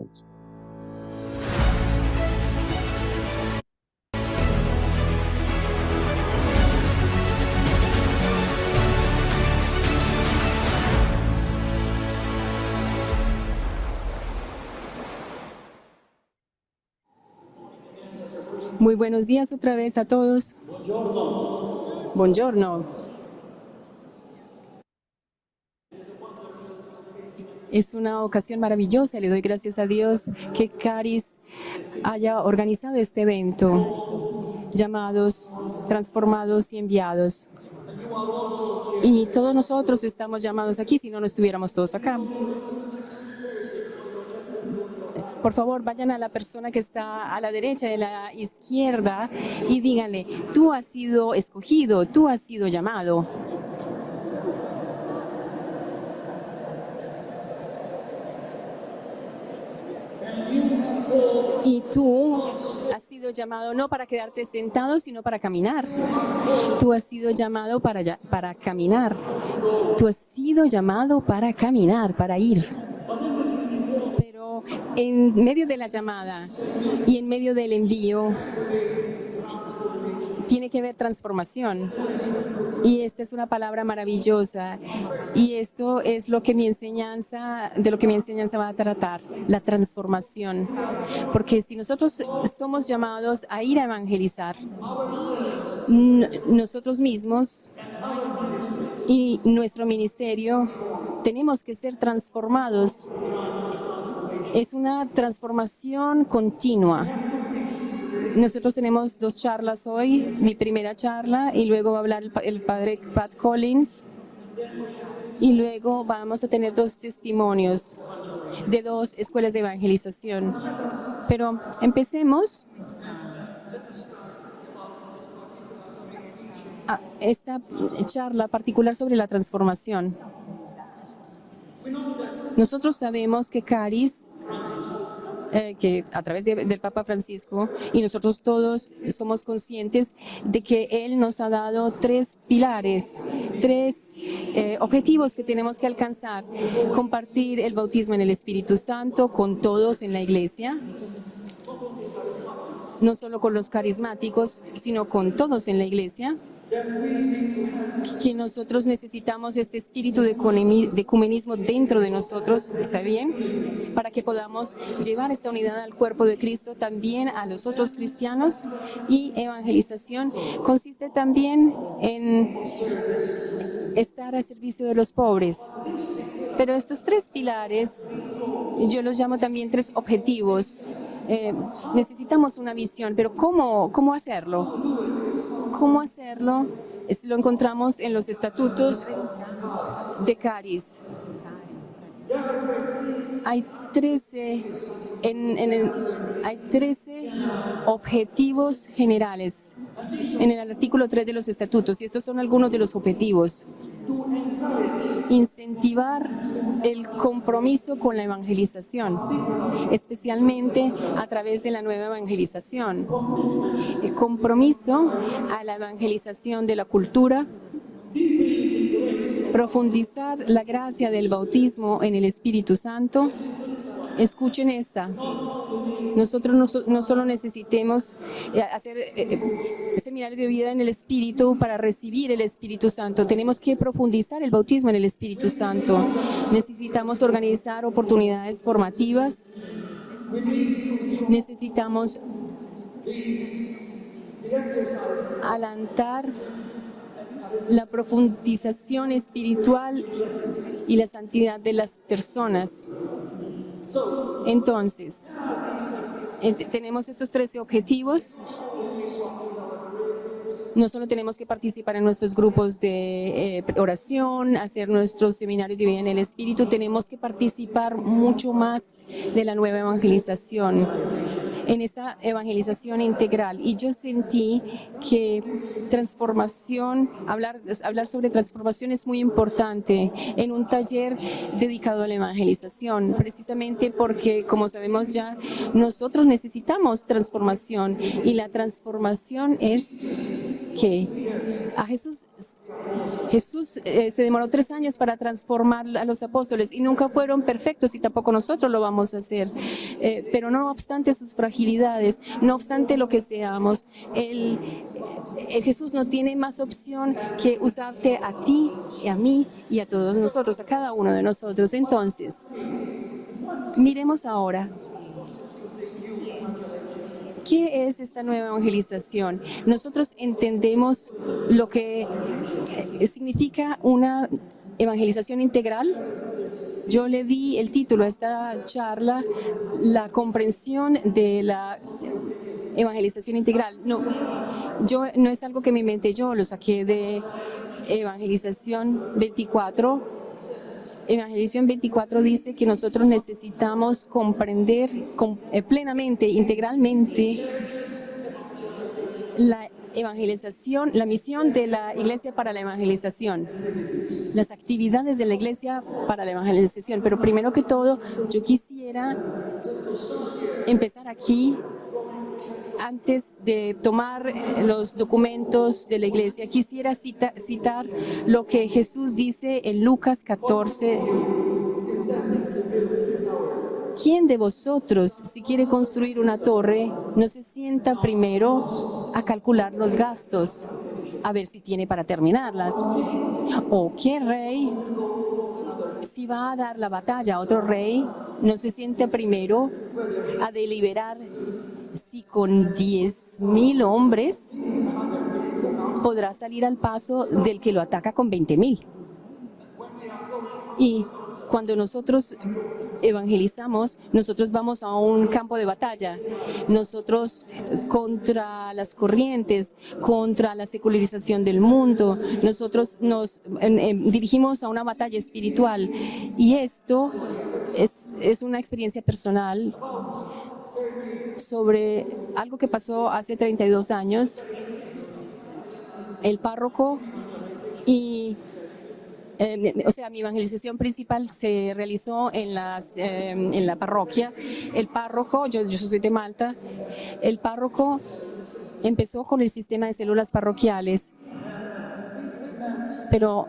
bendiciones. Muy buenos días otra vez a todos. Buongiorno. Es una ocasión maravillosa. Le doy gracias a Dios que Caris haya organizado este evento, llamados, transformados y enviados. Y todos nosotros estamos llamados aquí, si no, no estuviéramos todos acá. Por favor, vayan a la persona que está a la derecha y a la izquierda y díganle, tú has sido escogido, tú has sido llamado. Y tú has sido llamado no para quedarte sentado, sino para caminar. Tú has sido llamado para caminar. Tú has sido llamado para caminar, para ir. Pero en medio de la llamada y en medio del envío, tiene que haber transformación. Y esta es una palabra maravillosa. Y esto es lo que mi enseñanza, de lo que mi enseñanza va a tratar, la transformación. Porque si nosotros somos llamados a ir a evangelizar, nosotros mismos y nuestro ministerio tenemos que ser transformados. Es una transformación continua. Nosotros tenemos 2 charlas hoy, mi primera charla, y luego va a hablar el padre Pat Collins, y luego vamos a tener 2 testimonios de 2 escuelas de evangelización. Pero empecemos a esta charla particular sobre la transformación. Nosotros sabemos que Caris, que a través del Papa Francisco, y nosotros todos somos conscientes de que Él nos ha dado 3 pilares, 3 objetivos que tenemos que alcanzar. Compartir el bautismo en el Espíritu Santo con todos en la iglesia, no solo con los carismáticos, sino con todos en la iglesia. Que nosotros necesitamos este espíritu de ecumenismo dentro de nosotros, ¿está bien? Para que podamos llevar esta unidad al cuerpo de Cristo también a los otros cristianos. Y evangelización consiste también en estar al servicio de los pobres. Pero estos 3 pilares, yo los llamo también 3 objetivos. Necesitamos una visión, pero ¿cómo hacerlo? ¿Cómo hacerlo? Lo encontramos en los estatutos de Caris. Hay 13 objetivos generales en el artículo 3 de los estatutos, y estos son algunos de los objetivos. Incentivar el compromiso con la evangelización, especialmente a través de la nueva evangelización. El compromiso a la evangelización de la cultura, profundizar la gracia del bautismo en el Espíritu Santo. Escuchen esta. Nosotros no solo necesitemos hacer seminario de vida en el Espíritu para recibir el Espíritu Santo, tenemos que profundizar el bautismo en el Espíritu Santo. Necesitamos organizar oportunidades formativas. Necesitamos alentar la profundización espiritual y la santidad de las personas. Entonces, tenemos estos 13 objetivos. No solo tenemos que participar en nuestros grupos de oración, hacer nuestros seminarios de vida en el Espíritu, tenemos que participar mucho más de la nueva evangelización, en esa evangelización integral. Y yo sentí que transformación, hablar sobre transformación es muy importante en un taller dedicado a la evangelización, precisamente porque, como sabemos ya, nosotros necesitamos transformación, y la transformación es que a Jesús Jesús se demoró 3 años para transformar a los apóstoles y nunca fueron perfectos y tampoco nosotros lo vamos a hacer. Pero no obstante sus fragilidades, no obstante lo que seamos, Jesús no tiene más opción que usarte a ti y a mí y a todos nosotros, a cada uno de nosotros. Entonces, miremos ahora. ¿Qué es esta nueva evangelización? Nosotros entendemos lo que significa una evangelización integral. Yo le di el título a esta charla, la comprensión de la evangelización integral. No es algo que me inventé yo, lo saqué de Evangelización 24. Evangelización 24 dice que nosotros necesitamos comprender plenamente, integralmente la evangelización, la misión de la iglesia para la evangelización, las actividades de la iglesia para la evangelización. Pero primero que todo, yo quisiera empezar aquí. Antes de tomar los documentos de la iglesia, quisiera citar lo que Jesús dice en Lucas 14. ¿Quién de vosotros, si quiere construir una torre, no se sienta primero a calcular los gastos, a ver si tiene para terminarlas? ¿O qué rey, si va a dar la batalla a otro rey, no se sienta primero a deliberar si con 10,000 hombres podrá salir al paso del que lo ataca con 20,000? Y cuando nosotros evangelizamos, nosotros vamos a un campo de batalla. Nosotros contra las corrientes, contra la secularización del mundo, nosotros nos dirigimos a una batalla espiritual. Y esto es una experiencia personal sobre algo que pasó hace 32 años. El párroco y mi evangelización principal se realizó en la parroquia. El párroco, yo soy de Malta, el párroco empezó con el sistema de células parroquiales, pero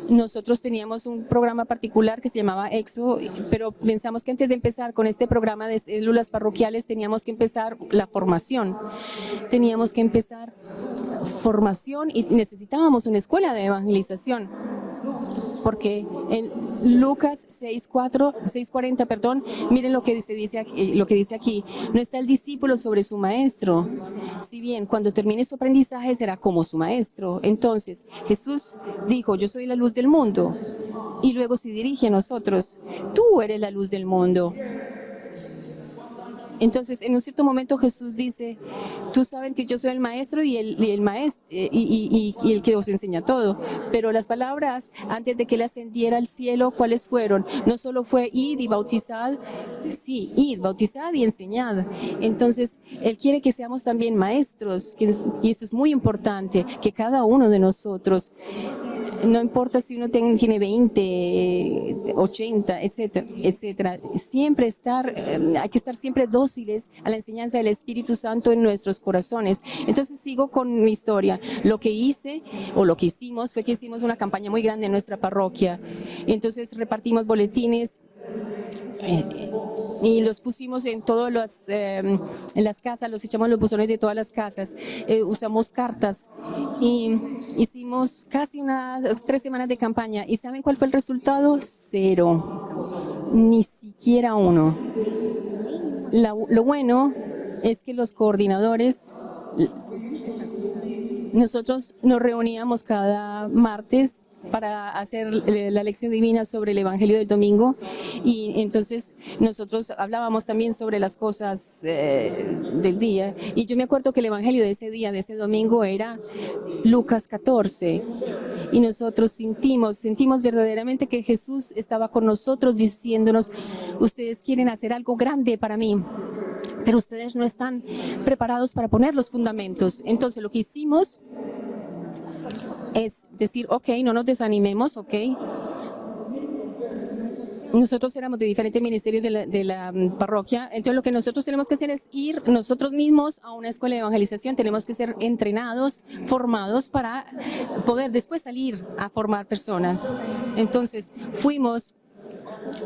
nosotros teníamos un programa particular que se llamaba EXO, pero pensamos que antes de empezar con este programa de células parroquiales teníamos que empezar la formación. Teníamos que empezar formación y necesitábamos una escuela de evangelización. Porque en Lucas 6:40, miren lo que dice aquí. No está el discípulo sobre su maestro. Si bien cuando termine su aprendizaje será como su maestro. Entonces Jesús dijo, yo soy la luz del mundo. Y luego se dirige a nosotros. Tú eres la luz del mundo. Entonces, en un cierto momento Jesús dice, tú saben que yo soy el maestro y el maestro y el que os enseña todo. Pero las palabras antes de que él ascendiera al cielo, ¿cuáles fueron? No solo fue id y bautizad, sí, id, bautizad y enseñad. Entonces, él quiere que seamos también maestros, y esto es muy importante, que cada uno de nosotros, no importa si uno tiene 20, 80, etcétera, etcétera, siempre hay que estar siempre dóciles a la enseñanza del Espíritu Santo en nuestros corazones. Entonces sigo con mi historia. Lo que hicimos fue que hicimos una campaña muy grande en nuestra parroquia. Entonces repartimos boletines y los pusimos en en las casas, los echamos en los buzones de todas las casas, usamos cartas y hicimos casi unas 3 semanas de campaña. ¿Y saben cuál fue el resultado? 0, ni siquiera 1. Lo bueno es que los coordinadores, nosotros nos reuníamos cada martes para hacer la lección divina sobre el Evangelio del domingo, y entonces nosotros hablábamos también sobre las cosas del día, y yo me acuerdo que el Evangelio de ese día, de ese domingo, era Lucas 14, y nosotros sentimos verdaderamente que Jesús estaba con nosotros diciéndonos, ustedes quieren hacer algo grande para mí, pero ustedes no están preparados para poner los fundamentos. Entonces lo que hicimos es decir, ok, no nos desanimemos, ok. nosotros éramos de diferentes ministerios de la parroquia, entonces lo que nosotros tenemos que hacer es ir nosotros mismos a una escuela de evangelización, tenemos que ser entrenados, formados para poder después salir a formar personas. Entonces fuimos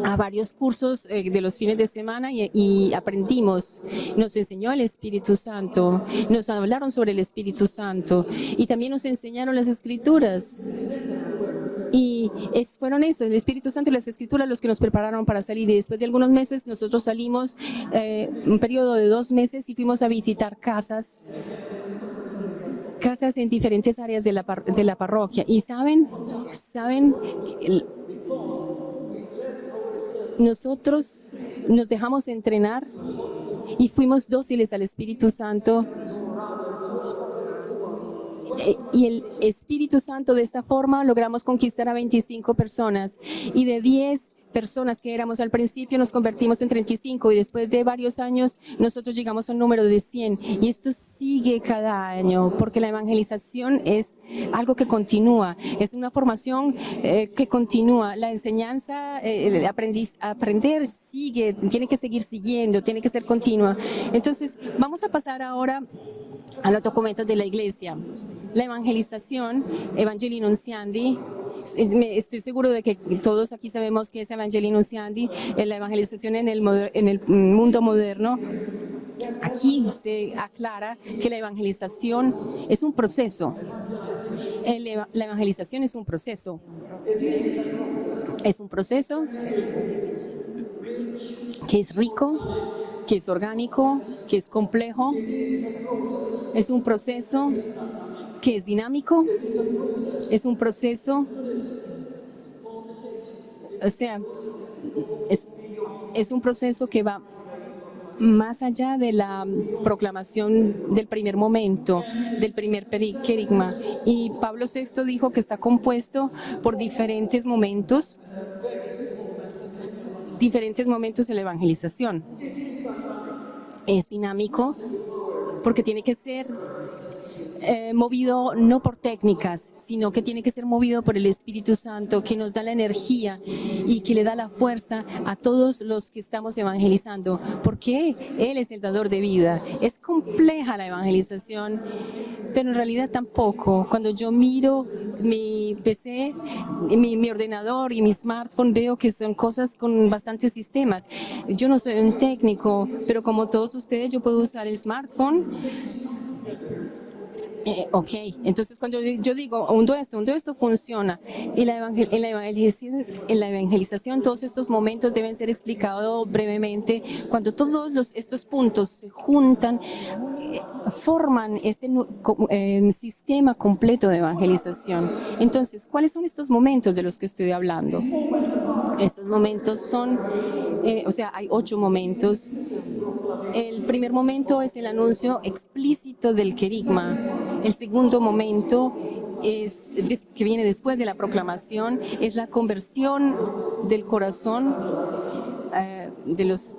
a varios cursos de los fines de semana y aprendimos, nos enseñó el Espíritu Santo, nos hablaron sobre el Espíritu Santo y también nos enseñaron las Escrituras. Y fueron eso, el Espíritu Santo y las Escrituras los que nos prepararon para salir. Y después de algunos meses nosotros salimos, un periodo de 2 meses, y fuimos a visitar casas en diferentes áreas de la parroquia. Y saben, nosotros nos dejamos entrenar y fuimos dóciles al Espíritu Santo. Y el Espíritu Santo, de esta forma logramos conquistar a 25 personas, y de 10 personas que éramos al principio nos convertimos en 35, y después de varios años nosotros llegamos a un número de 100, y esto sigue cada año porque la evangelización es algo que continúa, es una formación que continúa, la enseñanza, aprender sigue, tiene que seguir siguiendo, tiene que ser continua. Entonces vamos a pasar ahora a los documentos de la iglesia. La evangelización, Evangelii Nunciandi, estoy seguro de que todos aquí sabemos que es Evangelii Nunciandi, la evangelización en el mundo moderno. Aquí se aclara que la evangelización es un proceso. La evangelización es un proceso. Es un proceso que es rico, que es orgánico, que es complejo. Es un proceso que es dinámico, es un proceso, o sea, es un proceso que va más allá de la proclamación del primer momento, del primer querigma. Y Pablo VI dijo que está compuesto por diferentes momentos en la evangelización. Es dinámico porque tiene que ser movido no por técnicas, sino que tiene que ser movido por el Espíritu Santo, que nos da la energía y que le da la fuerza a todos los que estamos evangelizando, porque Él es el dador de vida. Es compleja la evangelización, pero en realidad tampoco. Cuando yo miro mi PC, mi ordenador y mi smartphone, veo que son cosas con bastantes sistemas. Yo no soy un técnico, pero como todos ustedes, yo puedo usar el smartphone. Ok, entonces cuando yo digo, esto funciona, y en la evangelización todos estos momentos deben ser explicados brevemente. Cuando todos estos puntos se juntan, forman este sistema completo de evangelización. Entonces, ¿cuáles son estos momentos de los que estoy hablando? Estos momentos son, hay 8 momentos. El primer momento es el anuncio explícito del querigma. El segundo momento que viene después de la proclamación es la conversión del corazón de los...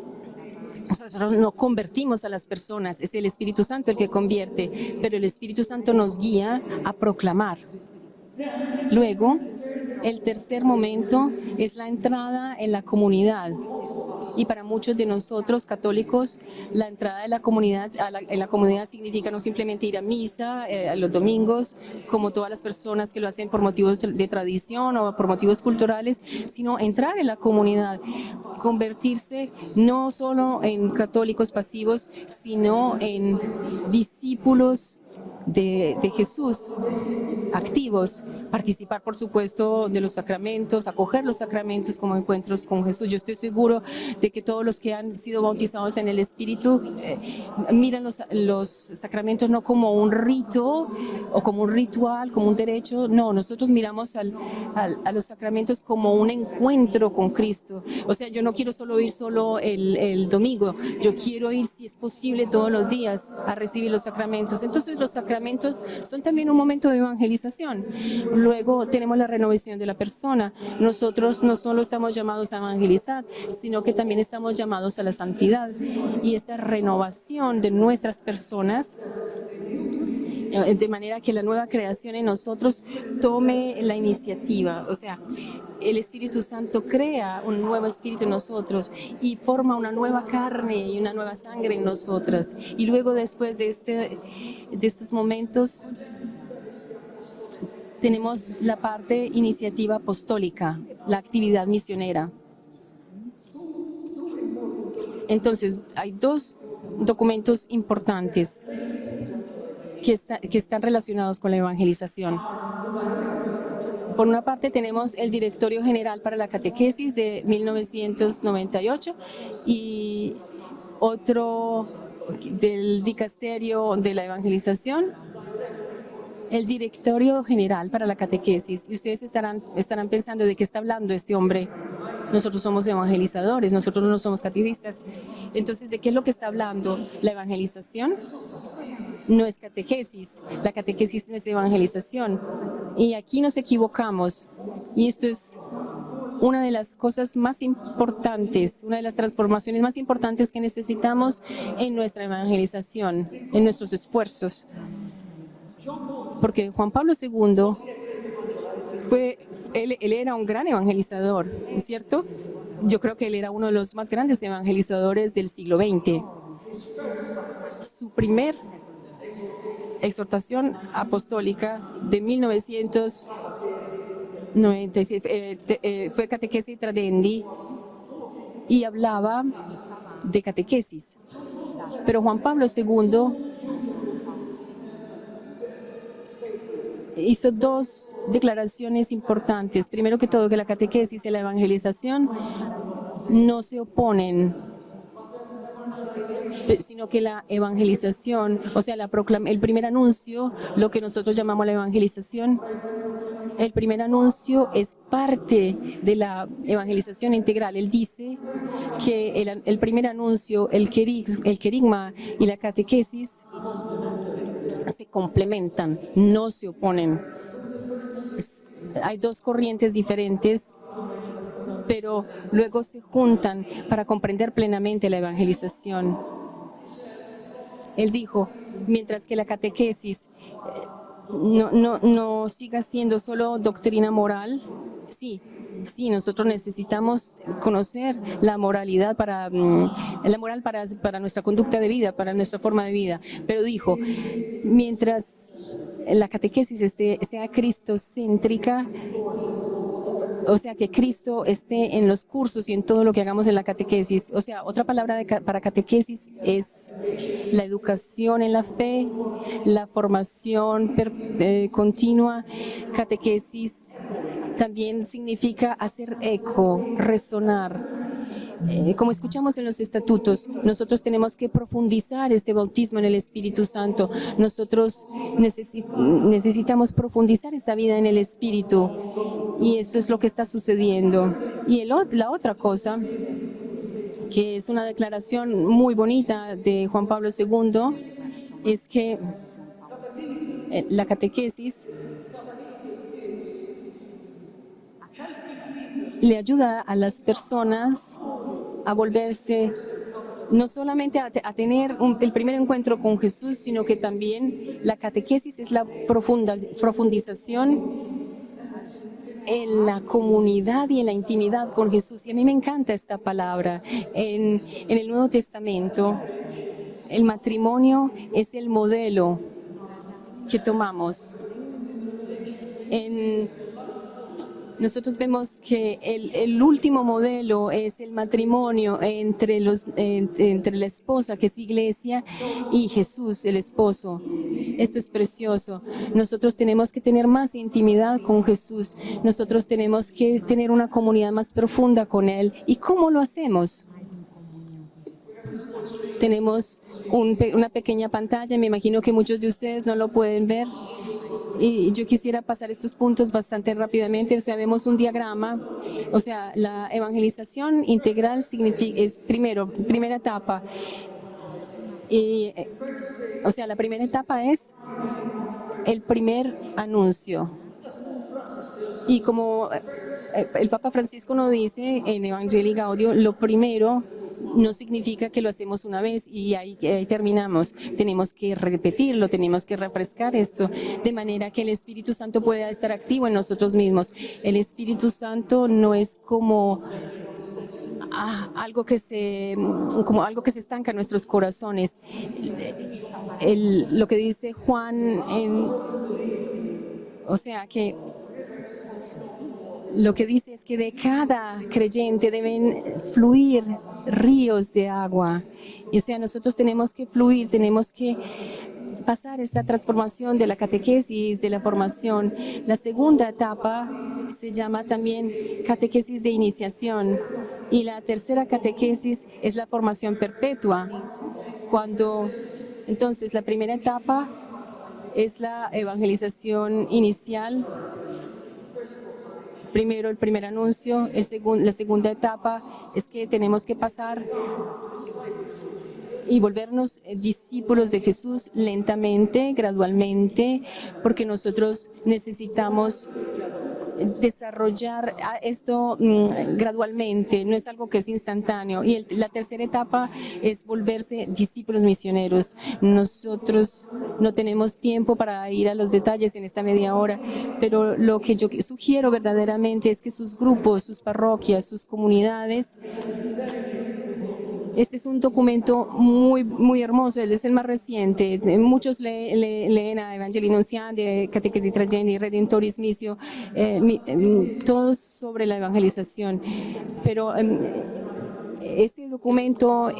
Nosotros no convertimos a las personas, es el Espíritu Santo el que convierte, pero el Espíritu Santo nos guía a proclamar. Luego, el tercer momento es la entrada en la comunidad. Y para muchos de nosotros católicos, la entrada de la comunidad, en la comunidad significa no simplemente ir a misa los domingos, como todas las personas que lo hacen por motivos de tradición o por motivos culturales, sino entrar en la comunidad, convertirse no solo en católicos pasivos, sino en discípulos de Jesús, activos, participar por supuesto de los sacramentos, acoger los sacramentos como encuentros con Jesús. Yo estoy seguro de que todos los que han sido bautizados en el Espíritu miran los sacramentos no como un rito o como un ritual, como un derecho. No, nosotros miramos a los sacramentos como un encuentro con Cristo. O sea, yo no quiero solo ir el domingo, yo quiero ir, si es posible, todos los días a recibir los sacramentos. Entonces los sacramentos son también un momento de evangelización. Luego tenemos la renovación de la persona. Nosotros no solo estamos llamados a evangelizar, sino que también estamos llamados a la santidad. Y esta renovación de nuestras personas de manera que la nueva creación en nosotros tome la iniciativa. O sea, el Espíritu Santo crea un nuevo espíritu en nosotros y forma una nueva carne y una nueva sangre en nosotras. Y luego, después de estos momentos, tenemos la parte iniciativa apostólica, la actividad misionera. Entonces, hay dos documentos importantes que están relacionados con la evangelización. Por una parte tenemos el Directorio General para la Catequesis de 1998 y otro del Dicasterio de la Evangelización, el Directorio General para la Catequesis. Y ustedes estarán pensando, ¿de qué está hablando este hombre? Nosotros somos evangelizadores, nosotros no somos catequistas. Entonces, ¿de qué es lo que está hablando? La evangelización no es catequesis, la catequesis no es evangelización. Y aquí nos equivocamos. Y esto es una de las cosas más importantes, una de las transformaciones más importantes que necesitamos en nuestra evangelización, en nuestros esfuerzos. Porque Juan Pablo II él era un gran evangelizador, ¿es cierto? Yo creo que él era uno de los más grandes evangelizadores del siglo XX. Su primer exhortación apostólica de 1997 fue Catequesis Tradendi y hablaba de catequesis. Pero Juan Pablo II hizo dos declaraciones importantes. Primero que todo, que la catequesis y la evangelización no se oponen, sino que la evangelización, o sea, el primer anuncio, lo que nosotros llamamos la evangelización, el primer anuncio es parte de la evangelización integral. Él dice que el primer anuncio, el querigma y la catequesis se complementan, no se oponen. Hay dos corrientes diferentes, pero luego se juntan para comprender plenamente la evangelización. Él dijo, mientras que la catequesis no siga siendo solo doctrina moral, sí, nosotros necesitamos conocer la moralidad para nuestra conducta de vida, para nuestra forma de vida. Pero dijo, mientras la catequesis sea cristocéntrica, o sea, que Cristo esté en los cursos y en todo lo que hagamos en la catequesis. O sea, otra palabra para catequesis es la educación en la fe, la formación continua. Catequesis también significa hacer eco, resonar. Como escuchamos en los estatutos, nosotros tenemos que profundizar este bautismo en el Espíritu Santo. Nosotros necesitamos profundizar esta vida en el Espíritu. Y eso es lo que está sucediendo. Y la otra cosa, que es una declaración muy bonita de Juan Pablo II, es que la catequesis le ayuda a las personas a volverse, no solamente a tener el primer encuentro con Jesús, sino que también la catequesis es la profundización en la comunidad y en la intimidad con Jesús. Y a mí me encanta esta palabra. En el Nuevo Testamento, el matrimonio es el modelo que tomamos. Nosotros vemos que el último modelo es el matrimonio entre la esposa, que es iglesia, y Jesús, el esposo. Esto es precioso. Nosotros tenemos que tener más intimidad con Jesús. Nosotros tenemos que tener una comunidad más profunda con Él. ¿Y cómo lo hacemos? Tenemos una pequeña pantalla, me imagino que muchos de ustedes no lo pueden ver. Y yo quisiera pasar estos puntos bastante rápidamente. O sea, vemos un diagrama. O sea, la evangelización integral es primera etapa. O sea, la primera etapa es el primer anuncio. Y como el Papa Francisco nos dice en Evangelii Gaudium, lo primero no significa que lo hacemos una vez y ahí terminamos. Tenemos que repetirlo, tenemos que refrescar esto de manera que el Espíritu Santo pueda estar activo en nosotros mismos. El Espíritu Santo no es como algo que se estanca en nuestros corazones. Lo que dice Juan, o sea que lo que dice es que de cada creyente deben fluir ríos de agua. Y o sea, nosotros tenemos que fluir, tenemos que pasar esta transformación de la catequesis, de la formación. La segunda etapa se llama también catequesis de iniciación y la tercera catequesis es la formación perpetua. Entonces, la primera etapa es la evangelización inicial. Primero, el primer anuncio. La segunda etapa es que tenemos que pasar y volvernos discípulos de Jesús lentamente, gradualmente, porque nosotros necesitamos desarrollar esto gradualmente, no es algo que es instantáneo. Y la tercera etapa es volverse discípulos misioneros. Nosotros no tenemos tiempo para ir a los detalles en esta media hora, pero lo que yo sugiero verdaderamente es que sus grupos, sus parroquias, sus comunidades. Este es un documento muy hermoso, él es el más reciente. Muchos leen a Evangelii Nuntiandi, Catequesis Trayendi, Redentoris Missio, todos sobre la evangelización. Pero este documento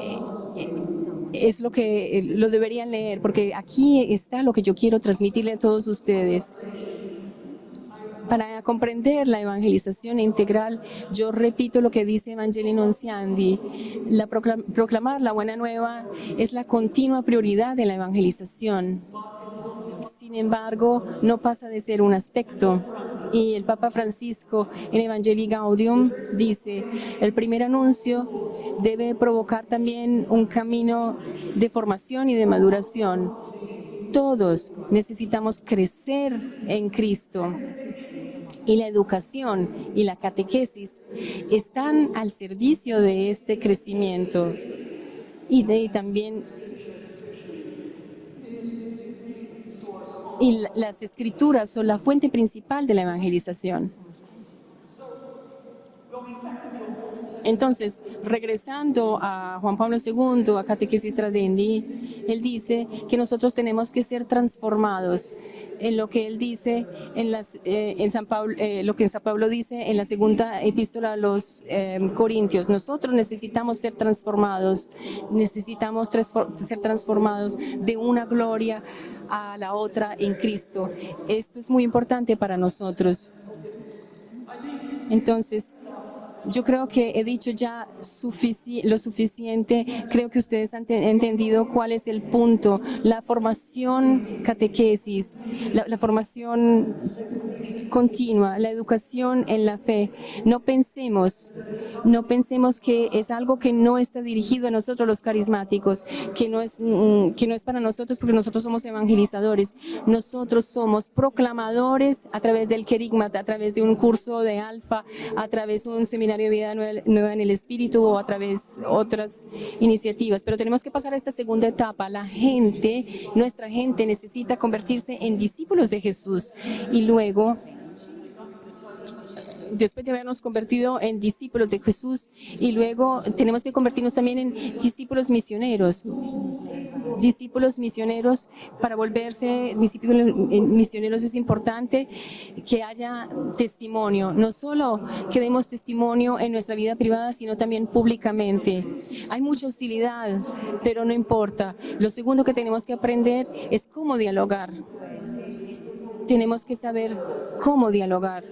es lo que lo deberían leer, porque aquí está lo que yo quiero transmitirle a todos ustedes. Para comprender la evangelización integral, yo repito lo que dice Evangelii Nuntiandi. Proclamar la buena nueva es la continua prioridad de la evangelización. Sin embargo, no pasa de ser un aspecto. Y el Papa Francisco en Evangelii Gaudium dice, el primer anuncio debe provocar también un camino de formación y de maduración. Todos necesitamos crecer en Cristo. Y la educación y la catequesis están al servicio de este crecimiento. Y también las escrituras son la fuente principal de la evangelización. Entonces, regresando a Juan Pablo II, a Catequesis Trayendi, él dice que nosotros tenemos que ser transformados en lo que él dice en San Pablo, lo que San Pablo dice en la segunda epístola a los Corintios. Nosotros necesitamos ser transformados ser transformados de una gloria a la otra en Cristo. Esto es muy importante para nosotros. Entonces, yo creo que he dicho ya lo suficiente. Creo que ustedes han entendido cuál es el punto. La formación catequesis, la formación continua, la educación en la fe. No pensemos que es algo que no está dirigido a nosotros los carismáticos, que no es para nosotros porque nosotros somos evangelizadores. Nosotros somos proclamadores a través del querigma, a través de un curso de alfa, a través de un seminario de vida nueva en el espíritu o a través de otras iniciativas. Pero tenemos que pasar a esta segunda etapa. Nuestra gente necesita convertirse en discípulos de Jesús y luego, después de habernos convertido en discípulos de Jesús, y luego tenemos que convertirnos también en discípulos misioneros. Discípulos misioneros, para volverse discípulos misioneros es importante que haya testimonio. No solo que demos testimonio en nuestra vida privada, sino también públicamente. Hay mucha hostilidad, pero no importa. Lo segundo que tenemos que aprender es cómo dialogar. Tenemos que saber cómo dialogar.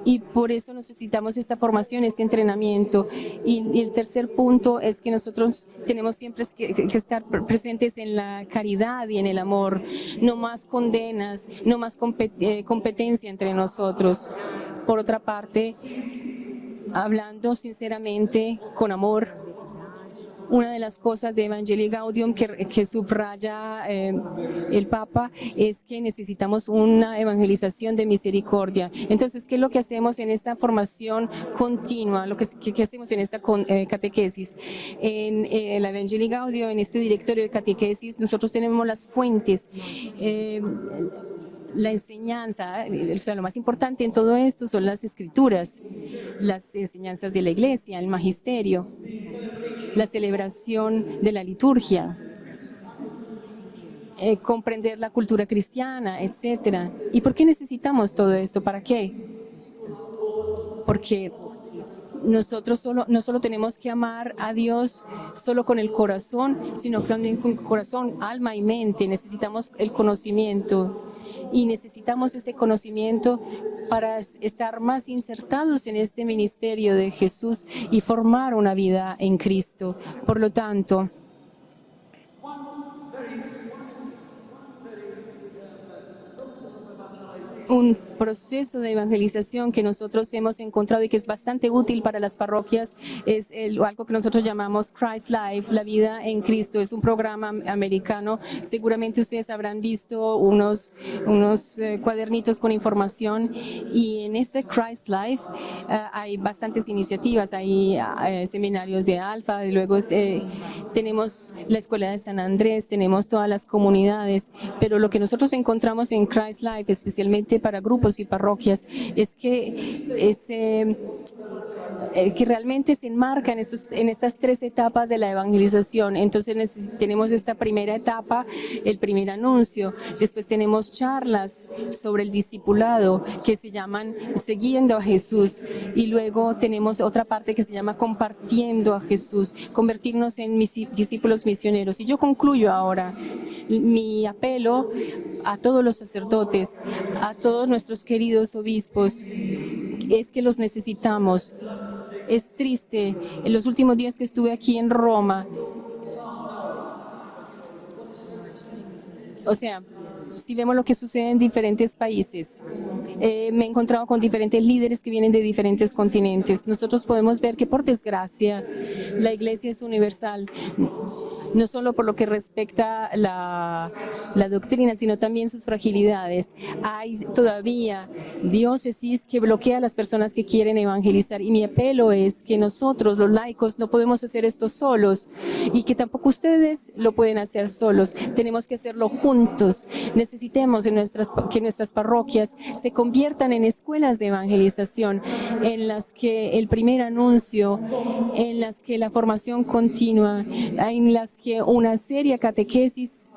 Y por eso necesitamos esta formación, este entrenamiento. Y el tercer punto es que nosotros tenemos siempre que estar presentes en la caridad y en el amor. No más condenas, no más competencia entre nosotros. Por otra parte, hablando sinceramente, con amor, Una de las cosas de Evangelii Gaudium que subraya el Papa es que necesitamos una evangelización de misericordia. Entonces, ¿qué es lo que hacemos en esta formación continua? ¿Qué hacemos en esta catequesis? En la Evangelii Gaudium, en este directorio de catequesis, nosotros tenemos las fuentes. La enseñanza, o sea, lo más importante en todo esto son las escrituras, las enseñanzas de la iglesia, el magisterio, la celebración de la liturgia, comprender la cultura cristiana, etcétera. ¿Y por qué necesitamos todo esto? ¿Para qué? Porque nosotros no solo tenemos que amar a Dios solo con el corazón, sino también con corazón, alma y mente. Necesitamos el conocimiento. Y necesitamos ese conocimiento para estar más insertados en este ministerio de Jesús y formar una vida en Cristo. Por lo tanto, un proceso de evangelización que nosotros hemos encontrado y que es bastante útil para las parroquias es algo que nosotros llamamos Christ Life, la vida en Cristo. Es un programa americano. Seguramente ustedes habrán visto unos cuadernitos con información, y en este Christ Life hay bastantes iniciativas. Hay seminarios de Alfa, y luego tenemos la Escuela de San Andrés, tenemos todas las comunidades, pero lo que nosotros encontramos en Christ Life, especialmente para grupos y parroquias, es que que realmente se enmarca en estas tres etapas de la evangelización. Entonces tenemos esta primera etapa, el primer anuncio, después tenemos charlas sobre el discipulado que se llaman Siguiendo a Jesús, y luego tenemos otra parte que se llama Compartiendo a Jesús, convertirnos en discípulos misioneros. Y yo concluyo ahora mi apelo a todos los sacerdotes, a todos nuestros queridos obispos, es que los necesitamos. Es triste, en los últimos días que estuve aquí en Roma, o sea, si vemos lo que sucede en diferentes países, me he encontrado con diferentes líderes que vienen de diferentes continentes. Nosotros podemos ver que, por desgracia, la Iglesia es universal, no solo por lo que respecta la doctrina, sino también sus fragilidades. Hay todavía diócesis que bloquea a las personas que quieren evangelizar, y mi apelo es que nosotros, los laicos, no podemos hacer esto solos, y que tampoco ustedes lo pueden hacer solos. Tenemos que hacerlo juntos. Necesitemos que nuestras parroquias se conviertan en escuelas de evangelización, en las que el primer anuncio, en las que la formación continua, en las que una seria catequesis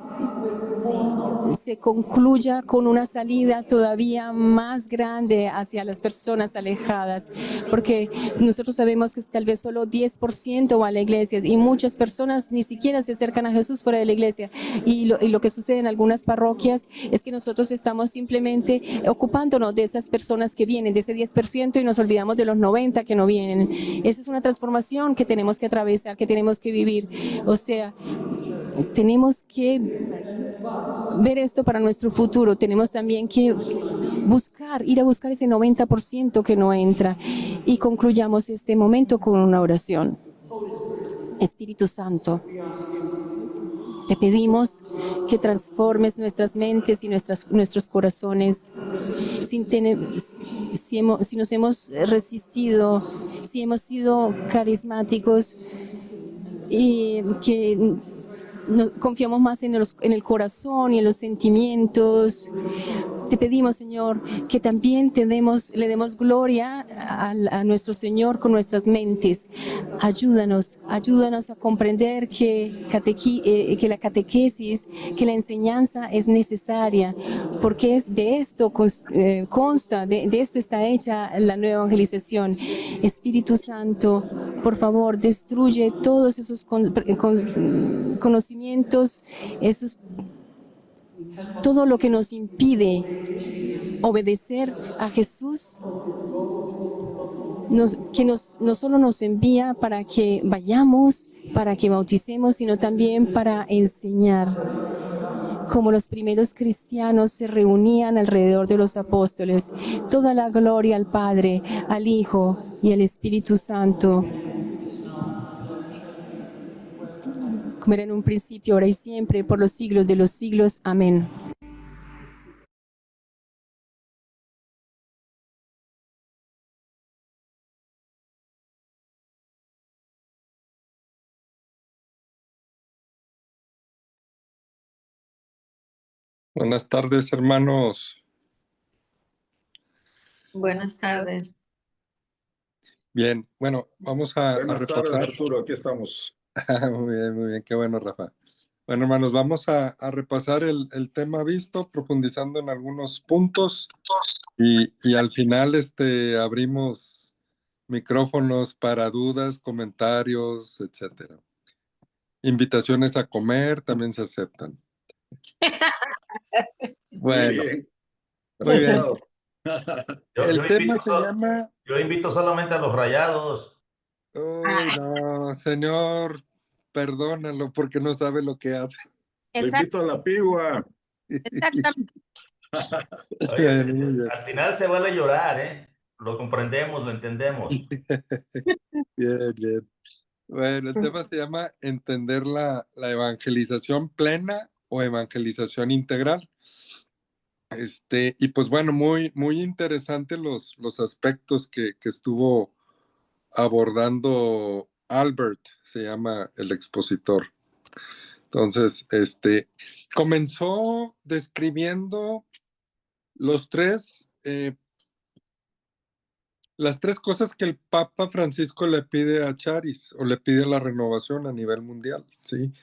se concluya con una salida todavía más grande hacia las personas alejadas, porque nosotros sabemos que tal vez solo 10% va a la iglesia, y muchas personas ni siquiera se acercan a Jesús fuera de la iglesia, y lo que sucede en algunas parroquias es que nosotros estamos simplemente ocupándonos de esas personas que vienen, de ese 10%, y nos olvidamos de los 90 que no vienen. Esa es una transformación que tenemos que atravesar, que tenemos que vivir. O sea, tenemos que ver esto para nuestro futuro. Tenemos también que ir a buscar ese 90% que no entra. Y concluyamos este momento con una oración. Espíritu Santo, te pedimos que transformes nuestras mentes y nuestros corazones. Si nos hemos resistido, si hemos sido carismáticos, y que confiamos más en el corazón y en los sentimientos, te pedimos, Señor, que también le demos gloria a nuestro Señor con nuestras mentes. Ayúdanos a comprender que la catequesis, que la enseñanza es necesaria, porque de esto consta, de esto está hecha la nueva evangelización. Espíritu Santo, por favor, destruye todos esos conocimientos, todo lo que nos impide obedecer a Jesús, no solo nos envía para que vayamos, para que bauticemos, sino también para enseñar. Como los primeros cristianos se reunían alrededor de los apóstoles. Toda la gloria al Padre, al Hijo y al Espíritu Santo. como era en un principio, ahora y siempre, por los siglos de los siglos. Amén. Buenas tardes, hermanos. Buenas tardes. Bien, bueno, vamos a Buenas tardes, repasar. Arturo, aquí estamos. Muy bien, qué bueno, Rafa. Bueno, hermanos, vamos a repasar el tema visto, profundizando en algunos puntos y al final abrimos micrófonos para dudas, comentarios, etcétera. Invitaciones a comer también se aceptan. Bueno, muy bien. Aceptado. El tema se llama... Yo invito solamente a los Rayados. Uy, no, señor, perdónalo porque no sabe lo que hace. Le invito a la pigua. Exactamente. Oye, Muy bien. al final se vale llorar, ¿eh? Lo comprendemos, lo entendemos. Bien, bien. Bueno, el tema se llama entender la evangelización plena o evangelización integral. Y pues bueno, muy, muy interesante los aspectos que estuvo abordando Albert, se llama el expositor. Entonces, comenzó describiendo las tres cosas que el Papa Francisco le pide a Charis o le pide a la renovación a nivel mundial, ¿sí?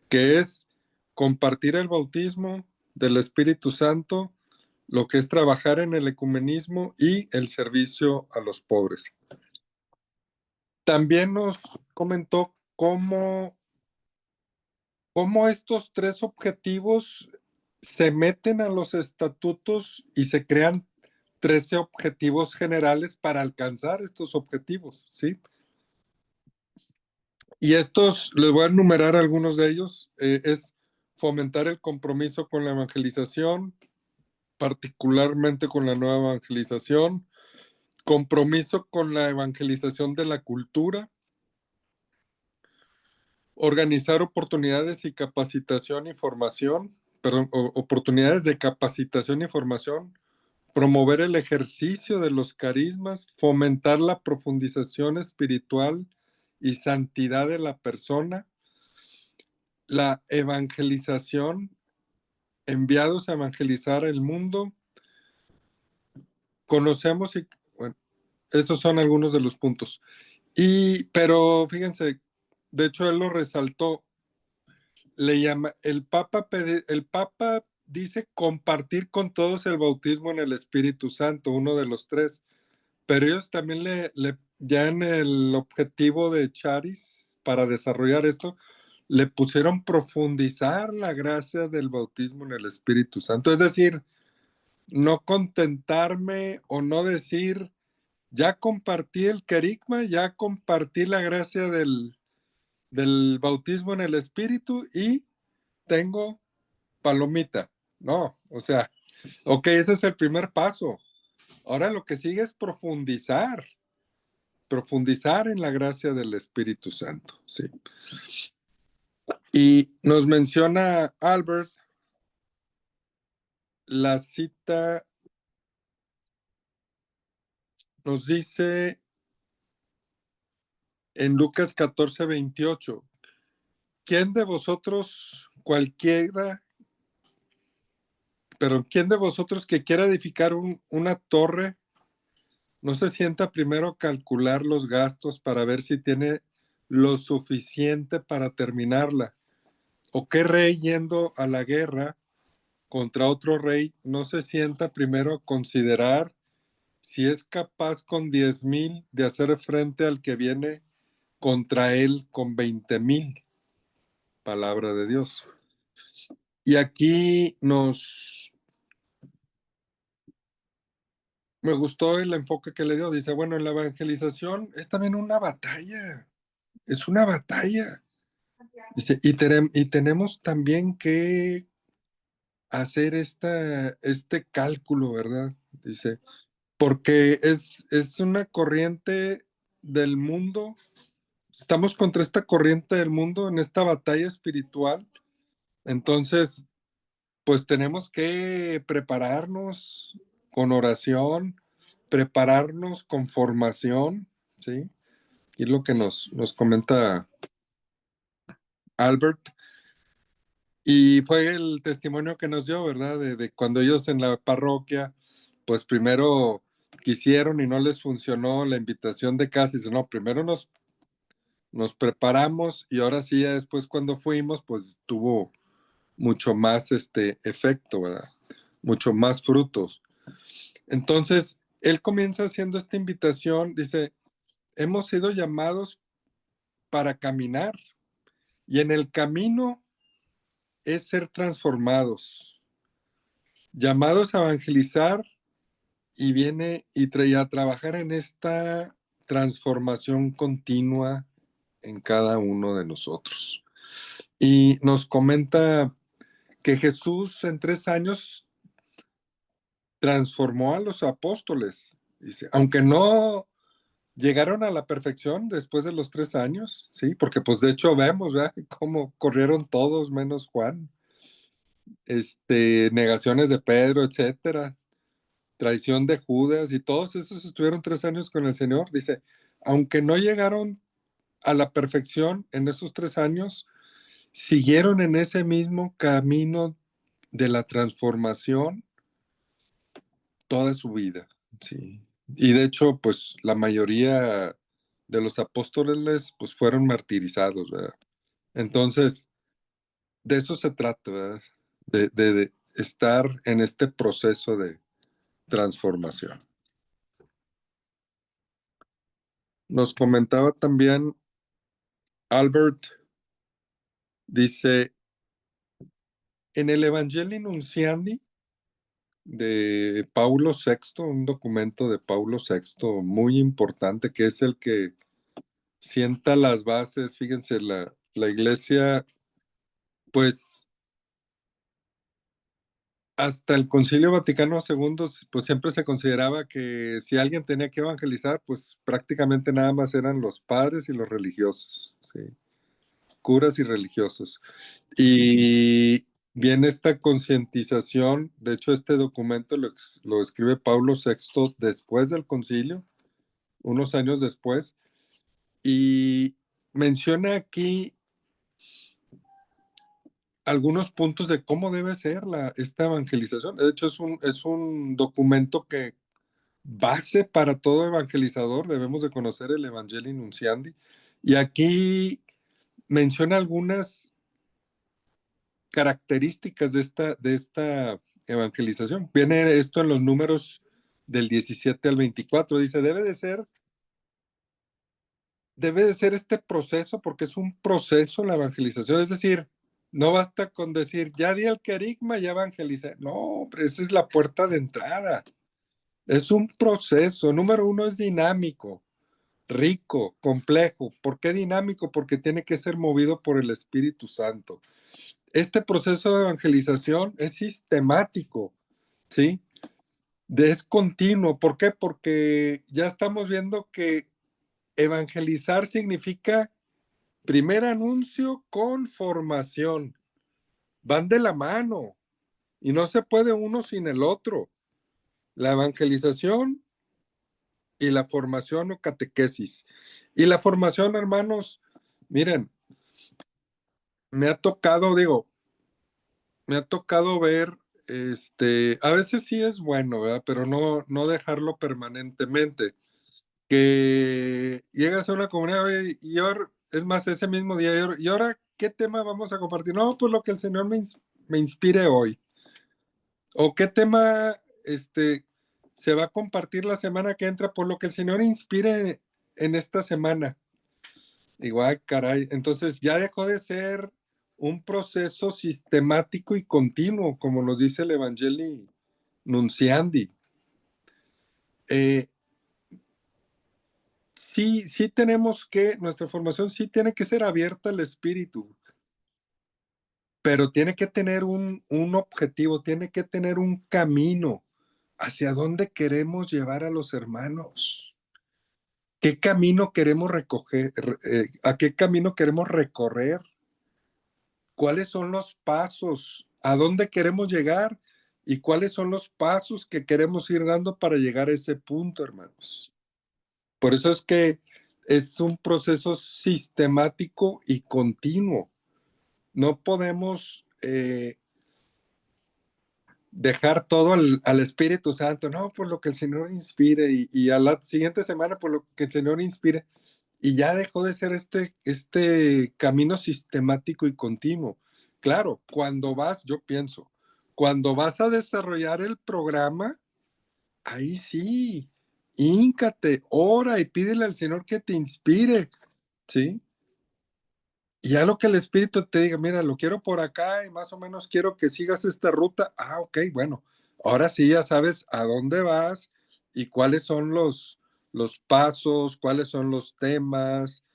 Que es compartir el bautismo del Espíritu Santo, lo que es trabajar en el ecumenismo y el servicio a los pobres. También nos comentó cómo estos tres objetivos se meten a los estatutos y se crean 13 objetivos generales para alcanzar estos objetivos, ¿sí? Y estos, les voy a enumerar algunos de ellos, es fomentar el compromiso con la evangelización, particularmente con la nueva evangelización, compromiso con la evangelización de la cultura, organizar oportunidades y capacitación y formación, perdón, oportunidades de capacitación y formación, promover el ejercicio de los carismas, fomentar la profundización espiritual y santidad de la persona, la evangelización, enviados a evangelizar el mundo, conocemos y, bueno, esos son algunos de los puntos. Pero fíjense, de hecho él lo resaltó, le llama, el Papa dice compartir con todos el bautismo en el Espíritu Santo, uno de los tres, pero ellos también ya en el objetivo de Charis para desarrollar esto, le pusieron profundizar la gracia del bautismo en el Espíritu Santo, es decir, no contentarme o no decir, ya compartí el querigma, ya compartí la gracia del bautismo en el Espíritu y tengo palomita. No, o sea, ok, ese es el primer paso. Ahora lo que sigue es profundizar en la gracia del Espíritu Santo, sí. Y nos menciona Albert la cita, nos dice en Lucas 14:28, ¿quién de vosotros que quiera edificar una torre no se sienta primero a calcular los gastos para ver si tiene lo suficiente para terminarla? ¿O qué rey yendo a la guerra contra otro rey no se sienta primero a considerar si es capaz con 10,000 de hacer frente al que viene contra él con 20,000? Palabra de Dios. Y aquí me gustó el enfoque que le dio. Dice, bueno, la evangelización es también una batalla. Es una batalla. Dice, y tenemos también que hacer este cálculo, ¿verdad? Dice, porque es una corriente del mundo, estamos contra esta corriente del mundo, en esta batalla espiritual. Entonces, pues tenemos que prepararnos con oración, prepararnos con formación, ¿sí? Y lo que nos comenta Albert. Y fue el testimonio que nos dio, ¿verdad? De cuando ellos en la parroquia, pues primero quisieron y no les funcionó la invitación de casa. Dice, no, primero nos preparamos y ahora sí, ya después cuando fuimos, pues tuvo mucho más efecto, ¿verdad? Mucho más frutos. Entonces, él comienza haciendo esta invitación, dice, hemos sido llamados para caminar y en el camino es ser transformados, llamados a evangelizar y viene y a trabajar en esta transformación continua en cada uno de nosotros. Y nos comenta que Jesús en 3 años transformó a los apóstoles. Dice, aunque no llegaron a la perfección después de los 3 años, ¿sí? Porque pues de hecho vemos, ¿verdad? Cómo corrieron todos menos Juan. Negaciones de Pedro, etcétera, traición de Judas y todos esos estuvieron 3 años con el Señor. Dice, aunque no llegaron a la perfección en esos 3 años, siguieron en ese mismo camino de la transformación toda su vida, sí. Y de hecho, pues la mayoría de los apóstoles pues fueron martirizados, ¿verdad? Entonces, de eso se trata, ¿verdad? De estar en este proceso de transformación. Nos comentaba también Albert, dice, en el Evangelii Nunciandi de Paulo VI, un documento de Paulo VI muy importante, que es el que sienta las bases. Fíjense, la iglesia, pues hasta el Concilio Vaticano II, pues siempre se consideraba que si alguien tenía que evangelizar, pues prácticamente nada más eran los padres y los religiosos, ¿sí? Curas y religiosos. Y viene esta concientización, de hecho este documento lo escribe Pablo VI después del concilio, unos años después, y menciona aquí algunos puntos de cómo debe ser esta evangelización. De hecho, es un documento que base para todo evangelizador, debemos de conocer el Evangelii Nunciandi. Y aquí menciona algunas características de esta evangelización. Viene esto en los números del 17 al 24. Dice, debe de ser este proceso, porque es un proceso la evangelización. Es decir, no basta con decir, ya di el querigma, ya evangelicé. No, hombre, esa es la puerta de entrada. Es un proceso. Número 1 es dinámico, rico, complejo. ¿Por qué dinámico? Porque tiene que ser movido por el Espíritu Santo. Este proceso de evangelización es sistemático, ¿sí? Es continuo. ¿Por qué? Porque ya estamos viendo que evangelizar significa primer anuncio con formación. Van de la mano y no se puede uno sin el otro. La evangelización y la formación o catequesis. Y la formación, hermanos, miren, me ha tocado ver, a veces sí es bueno, ¿verdad? Pero no dejarlo permanentemente. Que llegas a una comunidad y ahora, es más, ese mismo día, y ahora, ¿qué tema vamos a compartir? No, pues lo que el Señor me inspire hoy. ¿O qué tema se va a compartir la semana que entra? Por lo que el Señor inspire en esta semana. Igual, caray. Entonces ya dejó de ser un proceso sistemático y continuo, como nos dice el Evangelii Nunciandi. Sí tenemos nuestra formación sí tiene que ser abierta al espíritu, pero tiene que tener un objetivo, tiene que tener un camino hacia dónde queremos llevar a los hermanos. ¿Qué camino queremos recoger? ¿A qué camino queremos recorrer? ¿Cuáles son los pasos? ¿A dónde queremos llegar? ¿Y cuáles son los pasos que queremos ir dando para llegar a ese punto, hermanos? Por eso es que es un proceso sistemático y continuo. No podemos dejar todo al Espíritu Santo, no, por lo que el Señor inspire, y a la siguiente semana por lo que el Señor inspire, y ya dejó de ser este camino sistemático y continuo. Claro, yo pienso, cuando vas a desarrollar el programa, ahí sí, híncate, ora y pídele al Señor que te inspire, ¿sí? Y ya lo que el Espíritu te diga, mira, lo quiero por acá y más o menos quiero que sigas esta ruta. Ah, ok, bueno, ahora sí ya sabes a dónde vas y cuáles son los pasos, cuáles son los temas,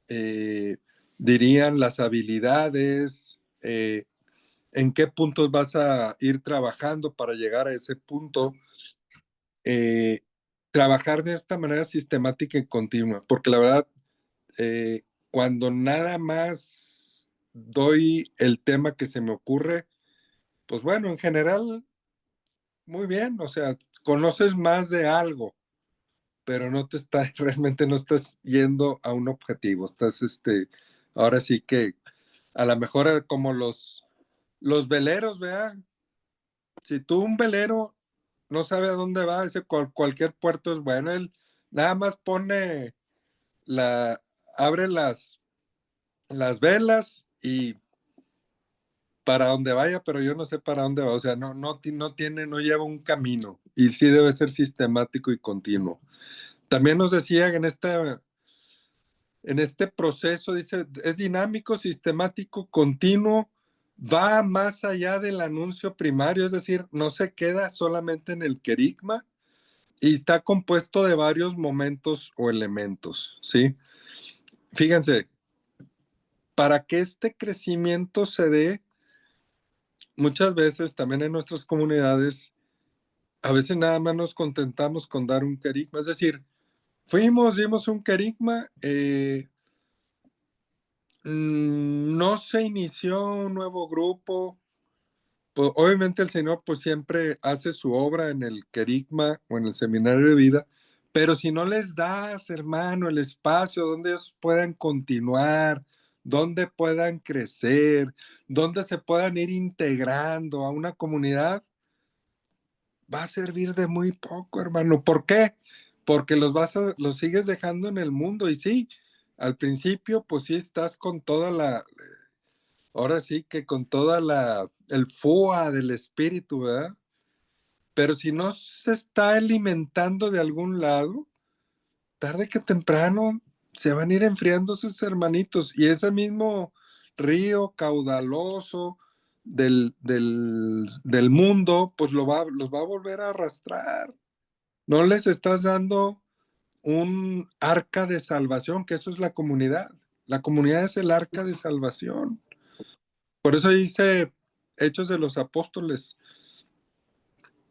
eh, dirían las habilidades, en qué puntos vas a ir trabajando para llegar a ese punto. Trabajar de esta manera sistemática y continua, porque la verdad, cuando nada más doy el tema que se me ocurre, pues bueno, en general, muy bien, o sea, conoces más de algo, pero no te está, realmente no estás yendo a un objetivo, estás, ahora sí que a lo mejor como los veleros, vea, si tú un velero no sabe a dónde va, cualquier puerto es bueno, él nada más pone abre las velas y para donde vaya, pero yo no sé para dónde va, o sea, no lleva un camino y sí debe ser sistemático y continuo. También nos decía que en este proceso, dice, es dinámico, sistemático, continuo, va más allá del anuncio primario, es decir, no se queda solamente en el querigma y está compuesto de varios momentos o elementos, ¿sí? Fíjense, para que este crecimiento se dé, muchas veces también en nuestras comunidades, a veces nada más nos contentamos con dar un querigma, es decir, dimos un querigma, no se inició un nuevo grupo, pues, obviamente el Señor pues siempre hace su obra en el querigma o en el seminario de vida, pero si no les das, hermano, el espacio donde ellos puedan continuar, donde puedan crecer, donde se puedan ir integrando a una comunidad, va a servir de muy poco, hermano. ¿Por qué? Porque los sigues dejando en el mundo y sí, al principio pues sí estás con ahora sí que con el FUA del espíritu, ¿verdad? Pero si no se está alimentando de algún lado, tarde que temprano se van a ir enfriando sus hermanitos y ese mismo río caudaloso del mundo, pues los va a volver a arrastrar. No les estás dando un arca de salvación, que eso es la comunidad. La comunidad es el arca de salvación. Por eso dice Hechos de los Apóstoles,